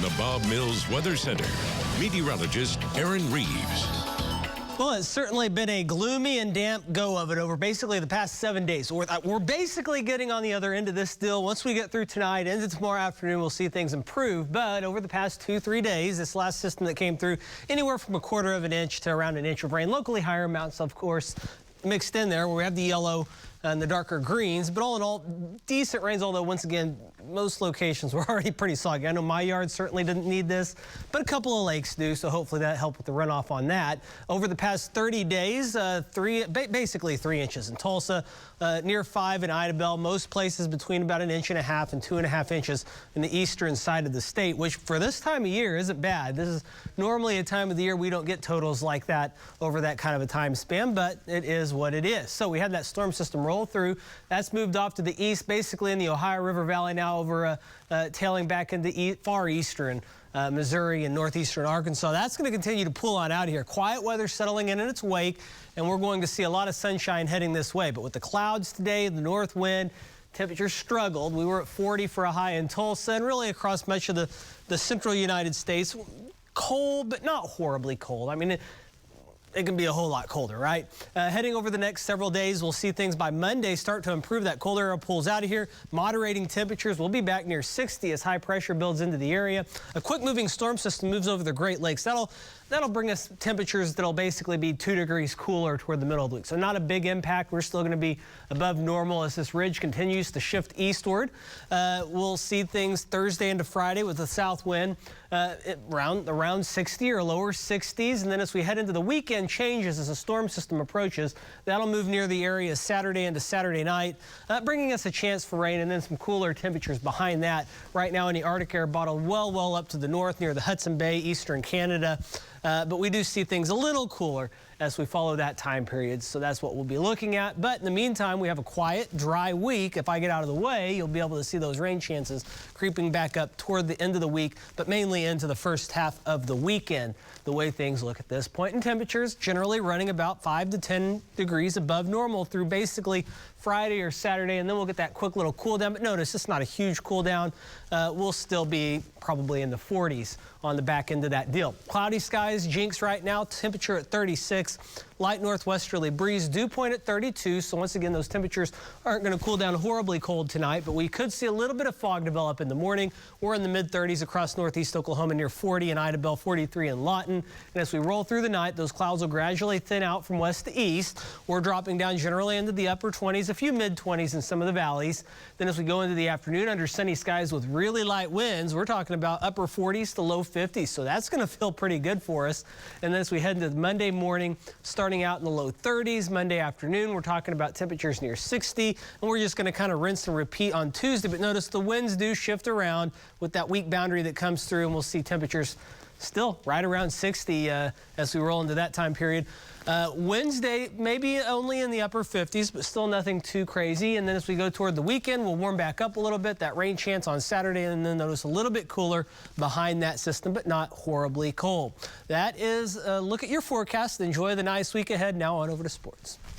the Bob Mills Weather Center, meteorologist Aaron Reeves. Well, it's certainly been a gloomy and damp go of it over basically the past 7 days. We're basically getting on the other end of this deal. Once we get through tonight, into tomorrow afternoon, we'll see things improve. But over the past 2-3 days, this last system that came through, anywhere from 1/4 of an inch to around an inch of rain. Locally higher amounts, of course, mixed in there where we have the yellow and the darker greens, but all in all, decent rains, although once again, most locations were already pretty soggy. I know my yard certainly didn't need this, but a couple of lakes do, so hopefully that helped with the runoff on that. Over the past 30 days, basically 3 inches in Tulsa, near 5 in Idabel, most places between about 1.5 inches and 2.5 inches in the eastern side of the state, which for this time of year isn't bad. This is normally a time of the year we don't get totals like that over that kind of a time span, but it is what it is. So we had that storm system roll through. That's moved off to the east, basically in the Ohio River Valley now, over tailing back into far eastern Missouri and northeastern Arkansas. That's going to continue to pull on out here. Quiet weather settling in its wake, and we're going to see a lot of sunshine heading this way. But with the clouds today, the north wind, temperatures struggled. We were at 40 for a high in Tulsa, and really across much of the central United States. Cold, but not horribly cold. I mean, it can be a whole lot colder, right? Heading over the next several days, we'll see things by Monday start to improve. That cold air pulls out of here, moderating temperatures. We'll be back near 60 as high pressure builds into the area. A quick moving storm system moves over the Great Lakes. That'll bring us temperatures that'll basically be 2 degrees cooler toward the middle of the week. So not a big impact. We're still going to be above normal as this ridge continues to shift eastward. We'll see things Thursday into Friday with the south wind around 60 or lower 60s. And then as we head into the weekend, changes as the storm system approaches. That'll move near the area Saturday into Saturday night, bringing us a chance for rain and then some cooler temperatures behind that. Right now in the Arctic air bottled well up to the north near the Hudson Bay, eastern Canada. But we do see things a little cooler as we follow that time period. So that's what we'll be looking at. But in the meantime, we have a quiet, dry week. If I get out of the way, you'll be able to see those rain chances creeping back up toward the end of the week, but mainly into the first half of the weekend, the way things look at this point. And temperatures generally running about 5 to 10 degrees above normal through basically Friday or Saturday, and then we'll get that quick little cool down. But notice it's not a huge cool down. We'll still be probably in the 40s on the back end of that deal. Cloudy skies, Jinx right now, temperature at 36. Light northwesterly breeze, dew point at 32. So once again, those temperatures aren't going to cool down horribly cold tonight, but we could see a little bit of fog develop in the morning. We're in the mid-30s across northeast Oklahoma, near 40 in Idabel, 43 in Lawton. And as we roll through the night, those clouds will gradually thin out from west to east. We're dropping down generally into the upper 20s, a few mid-20s in some of the valleys. Then as we go into the afternoon under sunny skies with really light winds, we're talking about upper 40s to low 50s. So that's going to feel pretty good for us. And then as we head into Monday morning, starting out in the low 30s. Monday afternoon, we're talking about temperatures near 60, and we're just going to kind of rinse and repeat on Tuesday. But notice the winds do shift around with that weak boundary that comes through, and we'll see temperatures still right around 60 as we roll into that time period. Wednesday, maybe only in the upper 50s, but still nothing too crazy. And then as we go toward the weekend, we'll warm back up a little bit. That rain chance on Saturday, and then notice a little bit cooler behind that system, but not horribly cold. That is a look at your forecast. Enjoy the nice week ahead. Now on over to sports.